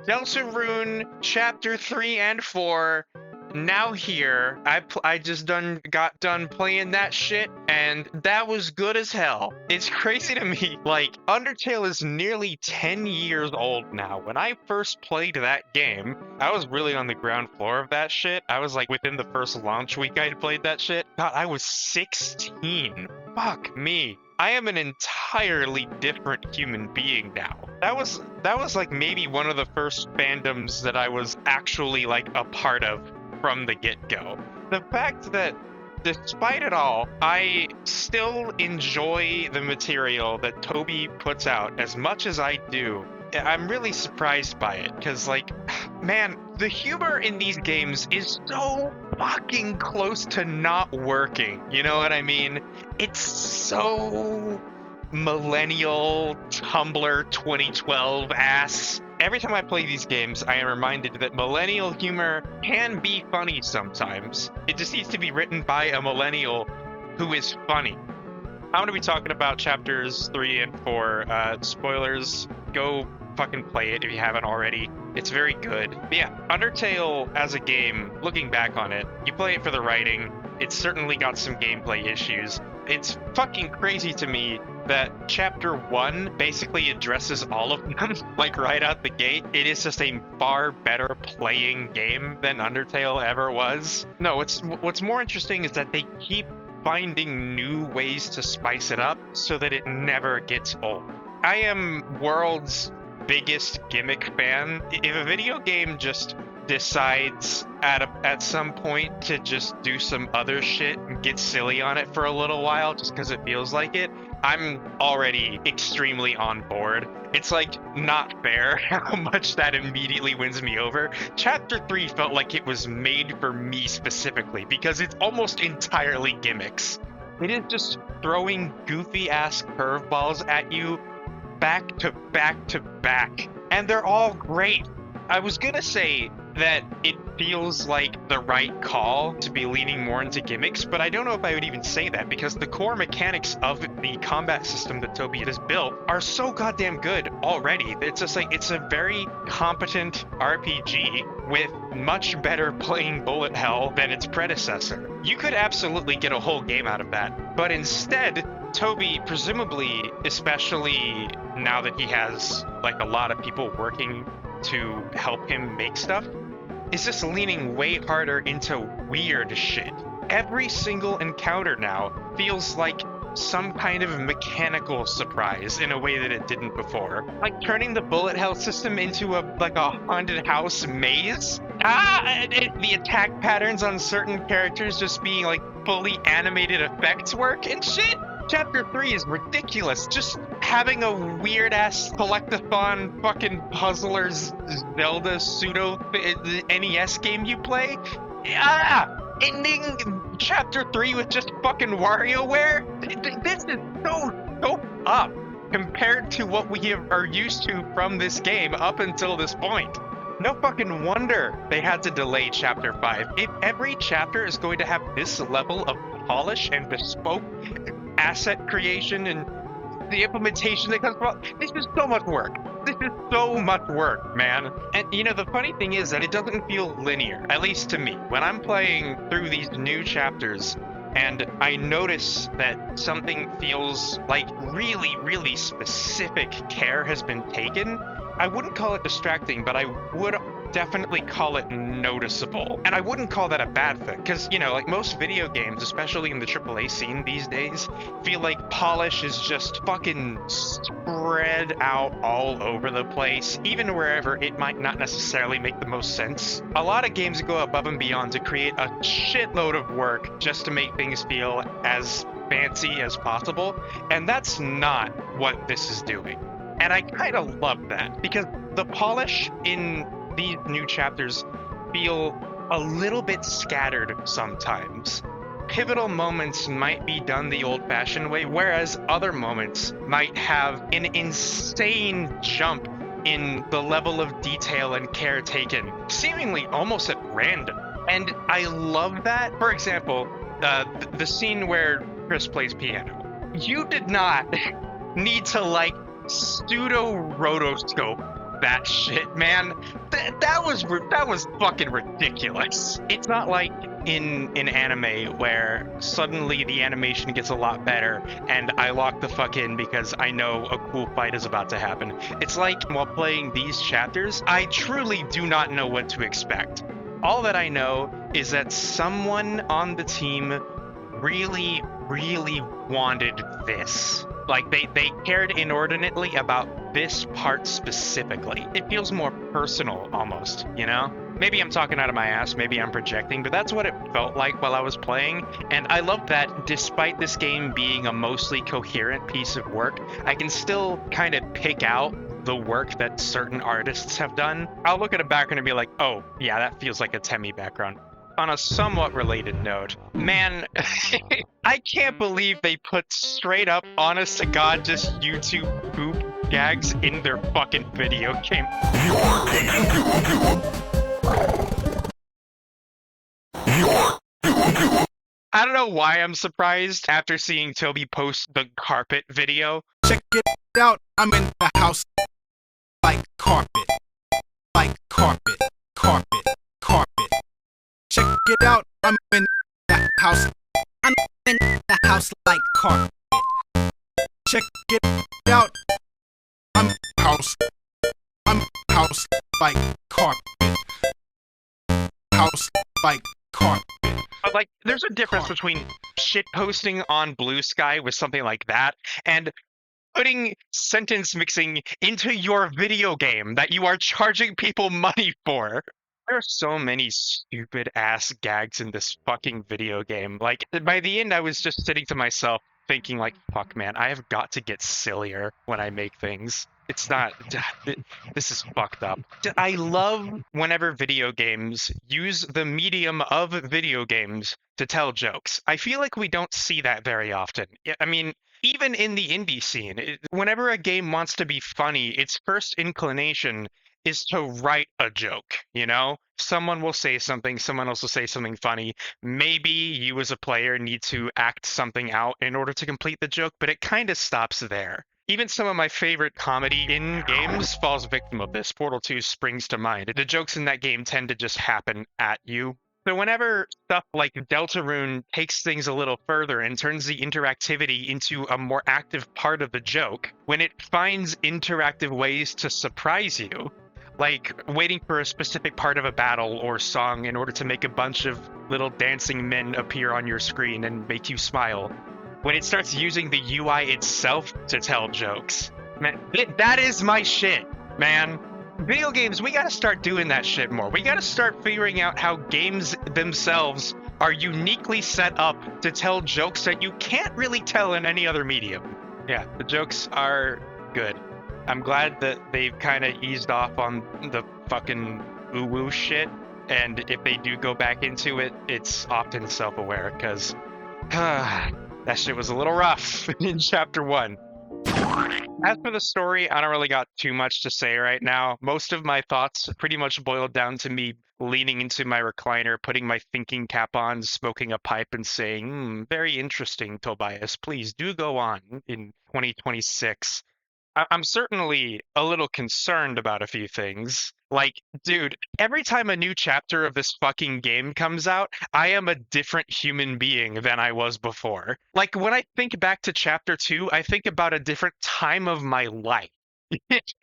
Deltarune Chapter 3 and 4, now here. I just got done playing that shit, and that was good as hell. It's crazy to me, like, Undertale is nearly 10 years old now. When I first played that game, I was really on the ground floor of that shit. I was like within the first launch week I had played that shit. God, I was 16. Fuck me. I am an entirely different human being now. That was like maybe one of the first fandoms that I was actually like a part of from the get-go. The fact that despite it all, I still enjoy the material that Toby puts out as much as I do. I'm really surprised by it, because, like, man, the humor in these games is so fucking close to not working. You know what I mean? It's so millennial Tumblr 2012 ass. Every time I play these games, I am reminded that millennial humor can be funny sometimes. It just needs to be written by a millennial who is funny. I'm going to be talking about chapters 3 and 4. Spoilers, go fucking play it if you haven't already. It's very good. But yeah, Undertale as a game, looking back on it, you play it for the writing. It's certainly got some gameplay issues. It's fucking crazy to me that chapter 1 basically addresses all of them, like right out the gate. It is just a far better playing game than Undertale ever was. No, what's more interesting is that they keep finding new ways to spice it up so that it never gets old. I am world's biggest gimmick fan. If a video game just decides at some point to just do some other shit and get silly on it for a little while just because it feels like it, I'm already extremely on board. It's like not fair how much that immediately wins me over. Chapter 3 felt like it was made for me specifically because it's almost entirely gimmicks. It is just throwing goofy ass curveballs at you back to back to back, and they're all great. I was gonna say that it feels like the right call to be leaning more into gimmicks, but I don't know if I would even say that because the core mechanics of the combat system that Toby has built are so goddamn good already. It's just like, it's a very competent RPG with much better playing bullet hell than its predecessor. You could absolutely get a whole game out of that, but instead, Toby, presumably, especially now that he has like a lot of people working to help him make stuff, is just leaning way harder into weird shit. Every single encounter now feels like some kind of mechanical surprise in a way that it didn't before. Like turning the bullet hell system into a haunted house maze. The attack patterns on certain characters just being like fully animated effects work and shit. Chapter 3 is ridiculous. Just having a weird-ass collectathon fucking puzzlers Zelda pseudo NES game you play. Ending Chapter 3 with just fucking WarioWare? This is so up compared to what we are used to from this game up until this point. No fucking wonder they had to delay Chapter 5. If every chapter is going to have this level of polish and bespoke asset creation and the implementation that comes from, this is so much work. This is so much work, man. And you know, the funny thing is that it doesn't feel linear, at least to me. When I'm playing through these new chapters and I notice that something feels like really, really specific care has been taken, I wouldn't call it distracting, but I would definitely call it noticeable. And I wouldn't call that a bad thing, because, you know, like most video games, especially in the AAA scene these days, feel like polish is just fucking spread out all over the place, even wherever it might not necessarily make the most sense. A lot of games go above and beyond to create a shitload of work just to make things feel as fancy as possible, and that's not what this is doing. And I kind of love that, because the polish in these new chapters feel a little bit scattered sometimes. Pivotal moments might be done the old-fashioned way, whereas other moments might have an insane jump in the level of detail and care taken, seemingly almost at random. And I love that. For example, the scene where Chris plays piano. You did not need to, like, pseudo-rotoscope that shit, man. That was fucking ridiculous. It's not like in anime where suddenly the animation gets a lot better and I lock the fuck in because I know a cool fight is about to happen. It's like while playing these chapters, I truly do not know what to expect. All that I know is that someone on the team really, really wanted this. Like, they cared inordinately about this part specifically. It feels more personal, almost, you know? Maybe I'm talking out of my ass, maybe I'm projecting, but that's what it felt like while I was playing. And I love that despite this game being a mostly coherent piece of work, I can still kind of pick out the work that certain artists have done. I'll look at a background and be like, oh, yeah, that feels like a Temmie background. On a somewhat related note, man, I can't believe they put straight up, honest to God, just YouTube poop gags in their fucking video game. I don't know why I'm surprised after seeing Toby post the carpet video. Check it out, I'm in the house like carpet, carpet. Check it out, I'm in the house. I'm in the house like carpet. Check it out, I'm house like carpet. House like carpet. But like, there's a difference between shit posting on Blue Sky with something like that and putting sentence mixing into your video game that you are charging people money for. There are so many stupid ass gags in this fucking video game. Like, by the end, I was just sitting to myself thinking like, fuck man, I have got to get sillier when I make things. It's not, this is fucked up. I love whenever video games use the medium of video games to tell jokes. I feel like we don't see that very often. I mean, even in the indie scene, whenever a game wants to be funny, its first inclination is to write a joke, you know? Someone will say something, someone else will say something funny. Maybe you as a player need to act something out in order to complete the joke, but it kind of stops there. Even some of my favorite comedy in games falls victim of this. Portal 2 springs to mind. The jokes in that game tend to just happen at you. So whenever stuff like Deltarune takes things a little further and turns the interactivity into a more active part of the joke, when it finds interactive ways to surprise you, like waiting for a specific part of a battle or song in order to make a bunch of little dancing men appear on your screen and make you smile, when it starts using the UI itself to tell jokes, man, that is my shit, man. Video games, we gotta start doing that shit more. We gotta start figuring out how games themselves are uniquely set up to tell jokes that you can't really tell in any other medium. Yeah, the jokes are good. I'm glad that they've kind of eased off on the fucking woo-woo shit, and if they do go back into it, it's often self-aware, because that shit was a little rough in Chapter 1. As for the story, I don't really got too much to say right now. Most of my thoughts pretty much boiled down to me leaning into my recliner, putting my thinking cap on, smoking a pipe, and saying, very interesting, Tobias. Please do go on in 2026. I'm certainly a little concerned about a few things. Like, dude, every time a new chapter of this fucking game comes out, I am a different human being than I was before. Like, when I think back to Chapter 2, I think about a different time of my life.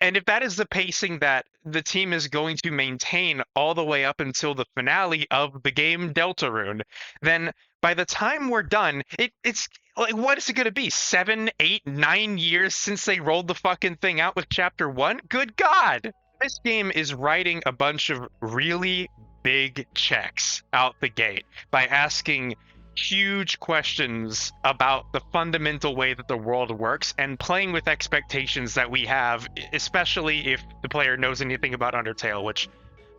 And if that is the pacing that the team is going to maintain all the way up until the finale of the game Deltarune, then by the time we're done, it's like, what is it going to be? 7, 8, 9 years since they rolled the fucking thing out with Chapter 1? Good God! This game is writing a bunch of really big checks out the gate by asking huge questions about the fundamental way that the world works and playing with expectations that we have, especially if the player knows anything about Undertale, which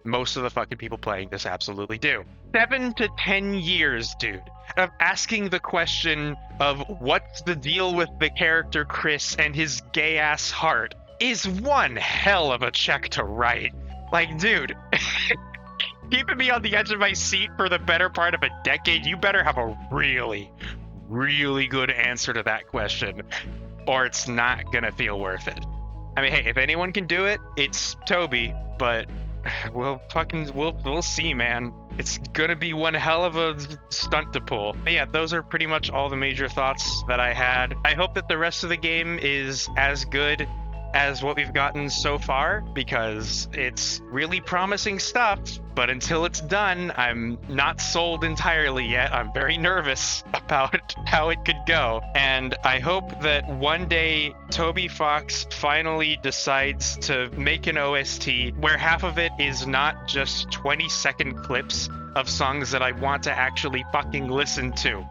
most of the fucking people playing this absolutely do. 7 to 10 years, dude, of asking the question of what's the deal with the character Chris and his gay-ass heart is one hell of a check to write. Like, dude, keeping me on the edge of my seat for the better part of a decade, you better have a really, really good answer to that question, or it's not gonna feel worth it. I mean, hey, if anyone can do it, it's Toby, but we'll see, man. It's gonna be one hell of a stunt to pull. But yeah, those are pretty much all the major thoughts that I had. I hope that the rest of the game is as good as what we've gotten so far, because it's really promising stuff, but until it's done, I'm not sold entirely yet. I'm very nervous about how it could go. And I hope that one day Toby Fox finally decides to make an OST where half of it is not just 20-second clips of songs that I want to actually fucking listen to.